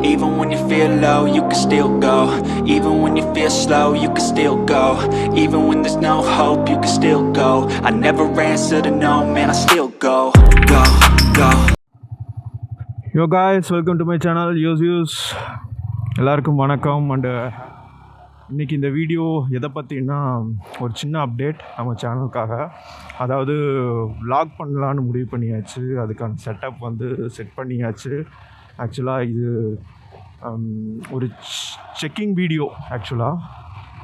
Even when you feel low, you can still go. Even when you feel slow, you can still go. Even when there's no hope, you can still go. I never answer to no, man, I still go. Go, go. Yo guys, welcome to my channel Yo Zeus. எல்லாருக்கும் வணக்கம். And இன்றைக்கி இந்த video எதை பற்றினா ஒரு சின்ன update நம்ம சேனலுக்காக. அதாவது vlog பண்ணலான்னு முடிவு பண்ணியாச்சு. அதுக்கான செட்டப் செட் பண்ணியாச்சு. ஆக்சுவலாக இது ஒரு செக்கிங் வீடியோ. ஆக்சுவலாக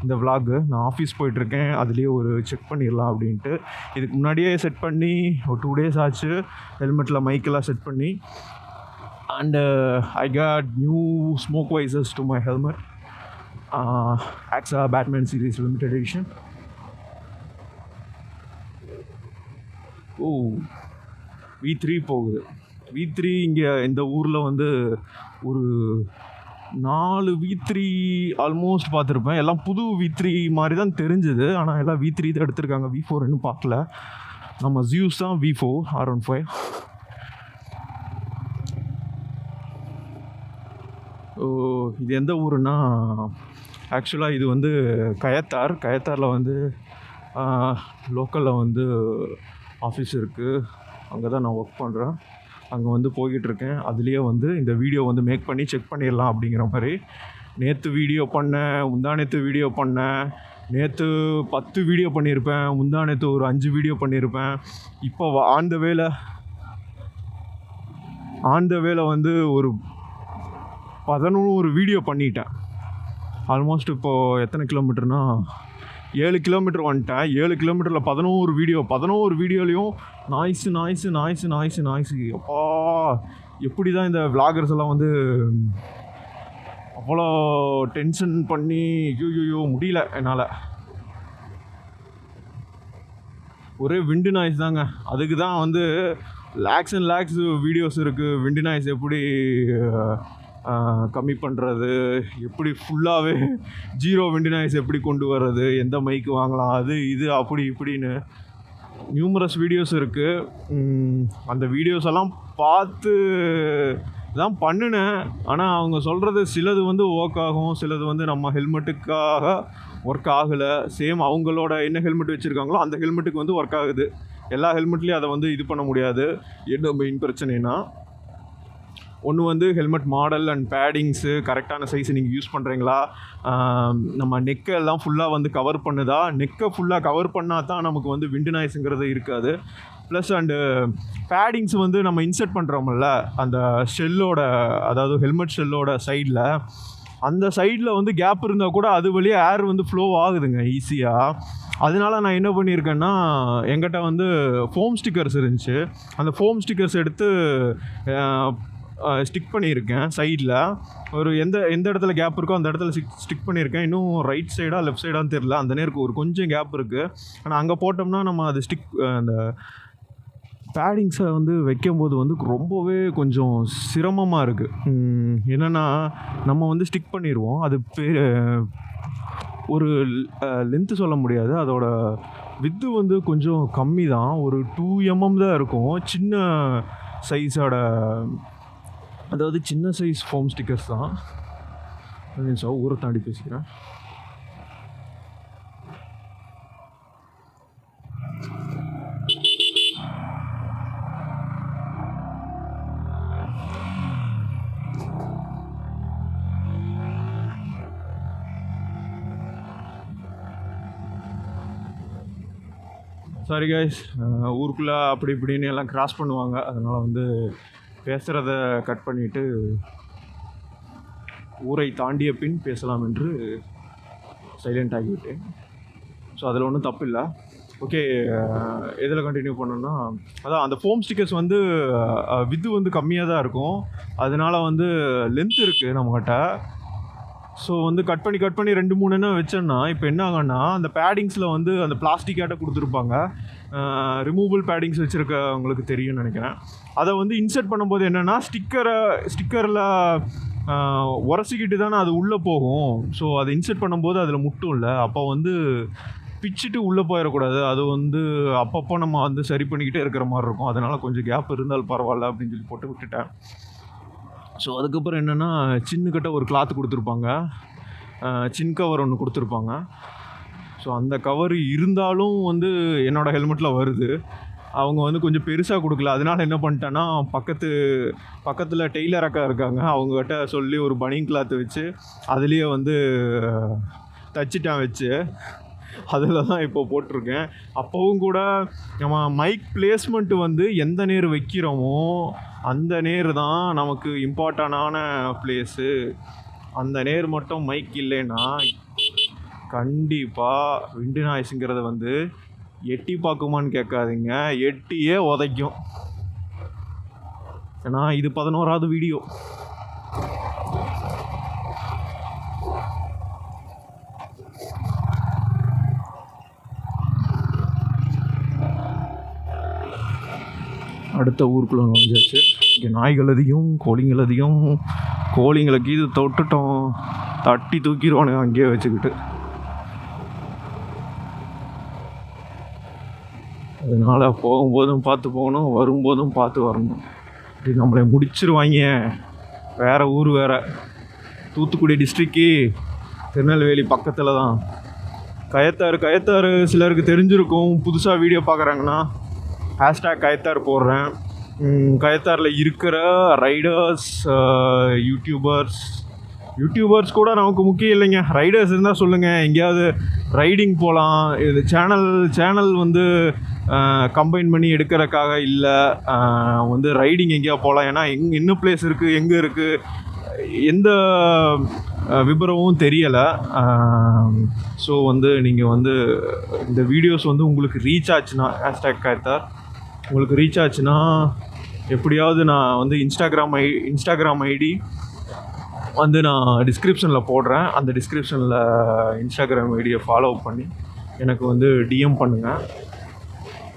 இந்த vlog நான் ஆஃபீஸ் போயிட்டுருக்கேன், அதுலேயே ஒரு செக் பண்ணிடலாம் அப்படின்ட்டு. இதுக்கு முன்னாடியே செட் பண்ணி ஒரு 2 days ஆச்சு. ஹெல்மெட்டில் மைக்கெல்லாம் செட் பண்ணி. And I got new smoke visors to my helmet. Axor Batman series limited edition. Oh, V3 போகுது. V3 இங்கே இந்த ஊரில் ஒரு 4 V3 ஆல்மோஸ்ட் பார்த்துருப்பேன். எல்லாம் புது V3 மாதிரி தான் தெரிஞ்சுது. ஆனால் எல்லாம் V3 தான் எடுத்திருக்காங்க. V4 இன்னும் பார்க்கல. நம்ம Zeus தான் V4 R15. இது எந்த ஊருன்னா, ஆக்சுவலாக இது கயத்தாரில் லோக்கலில் ஆஃபீஸ் இருக்குது. அங்கே தான் நான் ஒர்க் பண்ணுறேன். அங்கே போய்கிட்டுருக்கேன். அதுலேயே இந்த வீடியோ மேக் பண்ணி செக் பண்ணிடலாம் அப்படிங்கிற மாதிரி. நேற்று வீடியோ பண்ணேன், முந்தானேற்று வீடியோ பண்ணேன். நேற்று 10 வீடியோ பண்ணியிருப்பேன், முந்தானேற்று ஒரு 5 வீடியோ பண்ணியிருப்பேன். இப்போ ஆன் த வேலை ஒரு 11 வீடியோ பண்ணிட்டேன். ஆல்மோஸ்ட் இப்போது எத்தனை கிலோமீட்டர்னா 7 கிலோமீட்டர் வந்துட்டேன். 7 கிலோமீட்டரில் 11 வீடியோலையும் நாய்ஸு. அப்பா, எப்படி தான் இந்த விளாகர்ஸ் எல்லாம் அவ்வளோ டென்ஷன் பண்ணி ஐயோ முடியல என்னால். ஒரே விண்டு நாய்ஸ் தாங்க. அதுக்கு தான் லேக்ஸ் அண்ட் லேக்ஸ் வீடியோஸ் இருக்குது. விண்டு நாய்ஸ் எப்படி கம்மி பண்ணுறது, எப்படி ஃபுல்லாகவே 0 விண்டு நாய்ஸ் எப்படி கொண்டு வர்றது, எந்த மைக்கு வாங்கலாம், அது இது அப்படி இப்படின்னு நியூமரஸ் வீடியோஸ் இருக்குது. அந்த வீடியோஸ் எல்லாம் பார்த்து தான் பண்ணினேன். ஆனால் அவங்க சொல்கிறது சிலது ஒர்க் ஆகும், சிலது நம்ம ஹெல்மெட்டுக்காக ஒர்க் ஆகலை. சேம் அவங்களோட என்ன ஹெல்மெட் வச்சுருக்காங்களோ அந்த ஹெல்மெட்டுக்கு ஒர்க் ஆகுது. எல்லா ஹெல்மெட்லேயும் அதை இது பண்ண முடியாது. என்ன மெயின் பிரச்சனைனா, ஒன்று ஹெல்மெட் மாடல் அண்ட் பேடிங்ஸு கரெக்டான சைஸ் நீங்கள் யூஸ் பண்ணுறீங்களா, நம்ம நெக்கெல்லாம் ஃபுல்லாக கவர் பண்ணுதா. நெக்கை ஃபுல்லாக கவர் பண்ணால் தான் நமக்கு விண்டு நாய்ஸுங்கிறது இருக்காது. ப்ளஸ் அண்டு பேடிங்ஸ் நம்ம இன்சர்ட் பண்ணுறோம்ல அந்த ஷெல்லோட, அதாவது ஹெல்மெட் ஷெல்லோட சைடில், அந்த சைடில் கேப் இருந்தால் கூட அது வழியாக ஏர் ஃப்ளோ ஆகுதுங்க ஈஸியாக. அதனால நான் என்ன பண்ணியிருக்கேன்னா, என்கிட்ட ஃபோம் ஸ்டிக்கர்ஸ் இருந்துச்சு. அந்த ஃபோம் ஸ்டிக்கர்ஸ் எடுத்து ஸ்டிக் பண்ணியிருக்கேன் சைடில். ஒரு எந்த இடத்துல கேப் இருக்கோ அந்த இடத்துல ஸ்டிக் பண்ணியிருக்கேன். இன்னும் ரைட் சைடாக லெஃப்ட் சைடான்னு தெரில, அந்த நேருக்கு ஒரு கொஞ்சம் கேப் இருக்குது. ஆனால் அங்கே போட்டோம்னா நம்ம அது அந்த பேடிங்ஸை வைக்கும்போது ரொம்பவே கொஞ்சம் சிரமமாக இருக்குது. என்னென்னா, நம்ம ஸ்டிக் பண்ணிடுவோம். அது ஒரு லென்த்து சொல்ல முடியாது, அதோட வித்து கொஞ்சம் கம்மி தான். ஒரு 2 mm தான் இருக்கும். சின்ன சைஸோட, அதாவது சின்ன சைஸ் ஃபோம் ஸ்டிக்கர்ஸ் தான். ஊரை தாண்டி பேசிக்கிறேன். சாரி கைஸ், ஊருக்குள்ளே அப்படி இப்படின்னு எல்லாம் கிராஸ் பண்ணுவாங்க. அதனால் பேசுகிறத கட் பண்ணிவிட்டு ஊரை தாண்டிய பின் பேசலாம் என்று சைலண்ட் ஆகிவிட்டேன். ஸோ அதில் ஒன்றும் தப்பு இல்லை. ஓகே, எதில் கண்டினியூ பண்ணோன்னா, அதான் அந்த ஃபோம் ஸ்டிக்கர்ஸ் வித்து கம்மியாக தான் இருக்கும். அதனால் லென்த் இருக்குது நம்மக்கிட்ட. ஸோ கட் பண்ணி 2-3 என்ன வச்சேன்னா, இப்போ என்ன ஆகும்னா, அந்த பேடிங்ஸில் அந்த பிளாஸ்டிக் ஆட்டை கொடுத்துருப்பாங்க. ரிமூவபிள் பேடிங்ஸ் வச்சுருக்கவங்களுக்கு தெரியும்னு நினைக்கிறேன். அதை இன்சர்ட் பண்ணும்போது என்னென்னா, ஸ்டிக்கரில் உரசிக்கிட்டு தானே அது உள்ளே போகும். ஸோ அதை இன்சர்ட் பண்ணும்போது அதில் முட்டும் இல்லை. அப்போ பிச்சுட்டு உள்ளே போயிடக்கூடாது. அது அப்பப்போ நம்ம சரி பண்ணிக்கிட்டே இருக்கிற மாதிரி இருக்கும். அதனால் கொஞ்சம் கேப் இருந்தால் பரவாயில்ல அப்படின்னு சொல்லி போட்டு விட்டுட்டேன். ஸோ அதுக்கப்புறம் என்னென்னா சின்னுக்கிட்ட ஒரு கிளாத் கொடுத்துருப்பாங்க, சின் கவர் ஒன்று கொடுத்துருப்பாங்க. ஸோ அந்த கவர் இருந்தாலும் வந்து என்னோடய ஹெல்மெட்டில் வருது. அவங்க வந்து கொஞ்சம் பெருசாக கொடுக்கல. அதனால என்ன பண்ணிட்டேன்னா பக்கத்தில் டெய்லர் அக்கா இருக்காங்க, அவங்ககிட்ட சொல்லி ஒரு பனியன் கிளாத் வச்சு அதுலேயே வந்து தச்சிட்டேன் வச்சு, அதில் தான் இப்போ போட்டிருக்கேன். அப்போவும் கூட நம்ம மைக் பிளேஸ்மெண்ட்டு வந்து எந்த நேர் வைக்கிறோமோ அந்த நேர் தான் நமக்கு இம்பார்ட்டண்டான பிளேஸு. அந்த நேர் மட்டும் மைக் இல்லைன்னா கண்டிப்பாக விண்டு நாய்ஸுங்கிறத வந்து எட்டி பார்க்குமான்னு கேட்காதீங்க, எட்டியே உதைக்கும். ஏன்னா இது 11வது வீடியோ. அடுத்த ஊருக்குள்ளே நுழைஞ்சாச்சு. இங்கே நாய்கள் அதிகம், கோழிங்களுக்கு இது தொட்டுட்டோம் தட்டி தூக்கிடுவானுங்க அங்கேயே வச்சுக்கிட்டு. அதனால் போகும்போதும் பார்த்து போகணும், வரும்போதும் பார்த்து வரணும். இப்படி நம்மளை முடிச்சிருவாங்க. வேறு ஊர் வேறு, தூத்துக்குடி டிஸ்ட்ரிக்கு, திருநெல்வேலி பக்கத்தில் தான். கயத்தாறு சிலருக்கு தெரிஞ்சிருக்கும். புதுசாக வீடியோ பார்க்குறாங்கன்னா #கயத்தார் போடுறேன். கயத்தாரில் இருக்கிற ரைடர்ஸ், யூடியூபர்ஸ் கூட நமக்கு முக்கியம் இல்லைங்க. ரைடர்ஸ் இருந்தால் சொல்லுங்கள், எங்கேயாவது ரைடிங் போகலாம். இது சேனல் வந்து கம்பைன் பண்ணி எடுக்கிறதுக்காக இல்லை, வந்து ரைடிங் எங்கேயா போகலாம். ஏன்னா இன்னும் பிளேஸ் இருக்குது, எங்கே இருக்குது, எந்த விபரமும் தெரியலை. ஸோ வந்து நீங்கள் வந்து இந்த வீடியோஸ் வந்து உங்களுக்கு ரீச் ஆச்சுன்னா, #கயத்தார் உங்களுக்கு ரீச் ஆச்சுன்னா எப்படியாவது நான் வந்து இன்ஸ்டாகிராம் ஐடி வந்து நான் டிஸ்கிரிப்ஷனில் போடுறேன். அந்த டிஸ்கிரிப்ஷனில் இன்ஸ்டாகிராம் ஐடியை ஃபாலோ பண்ணி எனக்கு வந்து டிஎம் பண்ணுங்கள்.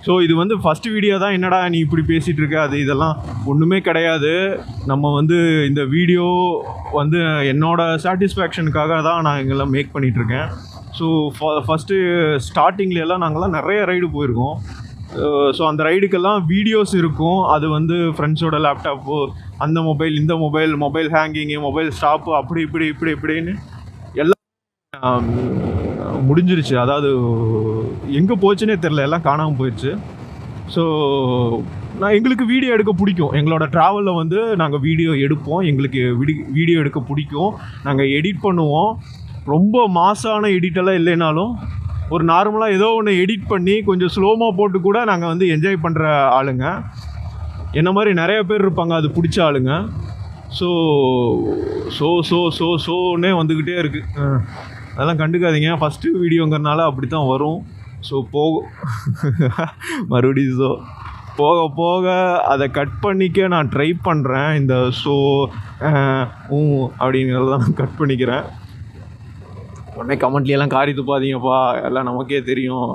ஸோ இது வந்து ஃபஸ்ட்டு வீடியோ தான். என்னடா நீ இப்படி பேசிகிட்டு இருக்க, அது இதெல்லாம் ஒன்றுமே கிடையாது. நம்ம வந்து இந்த வீடியோ வந்து என்னோடய சாட்டிஸ்ஃபேக்ஷனுக்காக தான் நான் இங்கெல்லாம் மேக் பண்ணிகிட்ருக்கேன். ஸோ ஃபஸ்ட்டு ஸ்டார்டிங்லலாம் நாங்கள்லாம் நிறைய ரைடு போயிருக்கோம். ஸோ அந்த ரைடுக்கெல்லாம் வீடியோஸ் இருக்கும். அது வந்து ஃப்ரெண்ட்ஸோட லேப்டாப்பு, அந்த மொபைல், இந்த மொபைல் ஹேங்கிங்கு, மொபைல் ஸ்டாப்பு, அப்படி இப்படின்னு எல்லாம் முடிஞ்சிருச்சு. அதாவது எங்கே போச்சுன்னே தெரில, எல்லாம் காணாமல் போயிடுச்சு. ஸோ எங்களுக்கு வீடியோ எடுக்க பிடிக்கும். எங்களோட ட்ராவலில் வந்து நாங்கள் வீடியோ எடுப்போம். எங்களுக்கு வீடியோ எடுக்க பிடிக்கும். நாங்கள் எடிட் பண்ணுவோம். ரொம்ப மாசான எடிட்டெல்லாம் இல்லைனாலும் ஒரு நார்மலாக ஏதோ ஒன்று எடிட் பண்ணி கொஞ்சம் ஸ்லோமாக போட்டு கூட நாங்கள் வந்து என்ஜாய் பண்ணுற ஆளுங்க. என்ன மாதிரி நிறைய பேர் இருப்பாங்க அது பிடிச்ச ஆளுங்க. ஸோன்னே வந்துக்கிட்டே இருக்குது. அதெல்லாம் கண்டுக்காதீங்க. ஃபஸ்ட்டு வீடியோங்கிறனால அப்படி தான் வரும். ஸோ மறுபடியும் போக அதை கட் பண்ணிக்க நான் ட்ரை பண்ணுறேன். இந்த அப்படிங்கிறத நான் கட் பண்ணிக்கிறேன். உடனே கமெண்ட்லாம் காரி துப்பாதீங்கப்பா, எல்லாம் நமக்கே தெரியும்.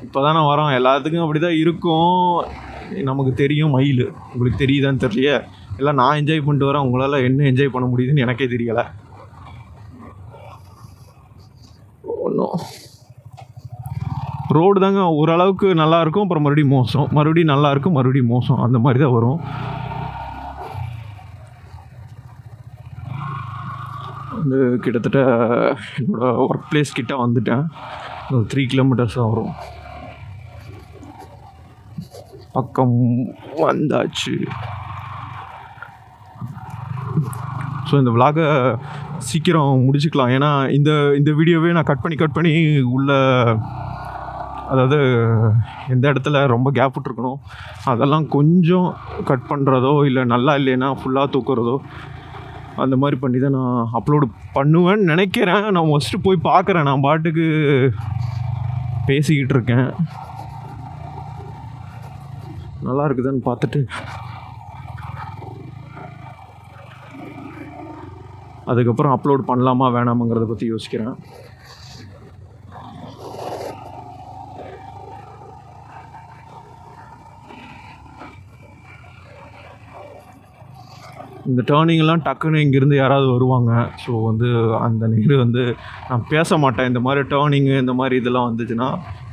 இப்போ தானே வரோம், எல்லாத்துக்கும் அப்படி தான் இருக்கும். நமக்கு தெரியும். மயில் உங்களுக்கு தெரியுதான்னு தெரியல. எல்லாம் நான் என்ஜாய் பண்ணிட்டு வரேன், உங்களால் என்ன என்ஜாய் பண்ண முடியுதுன்னு எனக்கே தெரியலை. ஒன்றும் ரோடு தாங்க ஓரளவுக்கு நல்லாயிருக்கும், அப்புறம் மறுபடியும் மோசம், மறுபடியும் நல்லாயிருக்கும், மறுபடியும் மோசம், அந்த மாதிரி தான் வரும். வந்து கிட்டத்தட்ட என்னோடய ஒர்க் பிளேஸ் கிட்டே வந்துட்டேன். ஒரு 3 கிலோமீட்டர்ஸ் தான் வரும். பக்கம் வந்தாச்சு. ஸோ இந்த விலாகை சீக்கிரம் முடிச்சுக்கலாம். ஏன்னா இந்த வீடியோவே நான் கட் பண்ணி உள்ள, அதாவது எந்த இடத்துல ரொம்ப கேப் விட்டுருக்கணும் அதெல்லாம் கொஞ்சம் கட் பண்ணுறதோ, இல்லை நல்லா இல்லைன்னா ஃபுல்லாக தூக்குறதோ, அந்த மாதிரி பண்ணி தான் நான் அப்லோடு பண்ணுவேன்னு நினைக்கிறேன். நான் ஃபஸ்ட்டு போய் பார்க்குறேன். நான் பாட்டுக்கு பேசிக்கிட்டு இருக்கேன், நல்லா இருக்குதுன்னு பார்த்துட்டு அதுக்கப்புறம் அப்லோட் பண்ணலாமா வேணாமாங்கிறத பற்றி யோசிக்கிறேன். இந்த டேர்னிங்லாம் டக்குன்னு இங்கேருந்து யாராவது வருவாங்க. ஸோ வந்து அந்த நேரு வந்து நான் பேச மாட்டேன். இந்த மாதிரி டேர்னிங்கு இந்த மாதிரி இதெல்லாம் வந்துச்சுன்னா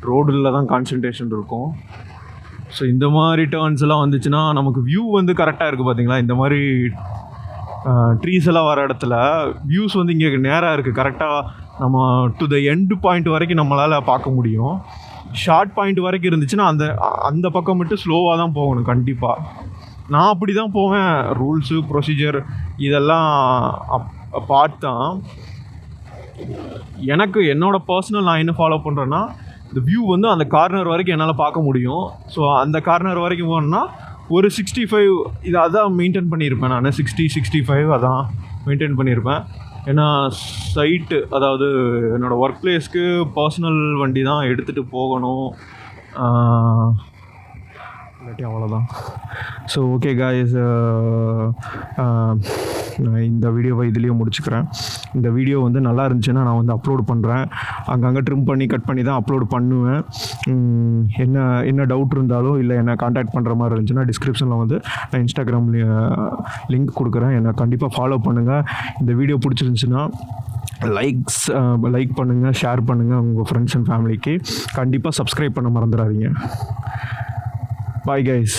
ரோடில் தான் கான்சன்ட்ரேஷன் இருக்கும். ஸோ இந்த மாதிரி டேர்ன்ஸ் எல்லாம் வந்துச்சுன்னா நமக்கு வியூ வந்து கரெக்டாக இருக்குது பார்த்தீங்களா. இந்த மாதிரி ட்ரீஸ் எல்லாம் வர இடத்துல வியூஸ் வந்து இங்கே நேராக இருக்குது. கரெக்டாக நம்ம டு த எண்டு பாயிண்ட் வரைக்கும் நம்மளால் பார்க்க முடியும். ஷார்ட் பாயிண்ட் வரைக்கும் இருந்துச்சுன்னா அந்த பக்கம் மட்டும் ஸ்லோவாக தான் போகணும் கண்டிப்பாக. நான் அப்படி தான் போவேன். ரூல்ஸு ப்ரொசீஜர் இதெல்லாம் பார்ட் தான். எனக்கு என்னோடய பர்சனல் நான் என்ன ஃபாலோ பண்ணுறேன்னா, இந்த வியூ வந்து அந்த கார்னர் வரைக்கும் என்னால் பார்க்க முடியும். ஸோ அந்த கார்னர் வரைக்கும் போனோன்னா ஒரு 65 இது அதான் மெயின்டைன் பண்ணியிருப்பேன் நான். 65 அதான் மெயின்டைன் பண்ணியிருப்பேன். ஏன்னா சைட்டு, அதாவது என்னோடய ஒர்க் பிளேஸ்க்கு பர்சனல் வண்டி தான் எடுத்துகிட்டு போகணும். இல்லாட்டி அவ்வளோதான். ஸோ ஓகே காய்ஸ், நான் இந்த வீடியோவை இதுலேயும் முடிச்சுக்கிறேன். இந்த வீடியோ வந்து நல்லா இருந்துச்சுன்னா நான் வந்து அப்லோட் பண்ணுறேன். அங்கங்கே ட்ரிம் பண்ணி கட் பண்ணி தான் அப்லோட் பண்ணுவேன். என்ன டவுட் இருந்தாலும் இல்லை என்ன காண்டாக்ட் பண்ணுற மாதிரி இருந்துச்சுன்னா டிஸ்கிரிப்ஷனில் வந்து நான் இன்ஸ்டாகிராம் லிங்க் கொடுக்குறேன். என்னை கண்டிப்பாக ஃபாலோ பண்ணுங்கள். இந்த வீடியோ பிடிச்சிருந்துச்சுன்னா லைக் பண்ணுங்கள், ஷேர் பண்ணுங்கள் உங்கள் ஃப்ரெண்ட்ஸ் அண்ட் ஃபேமிலிக்கு. கண்டிப்பாக சப்ஸ்கிரைப் பண்ண மறந்துடாதீங்க. Bye guys.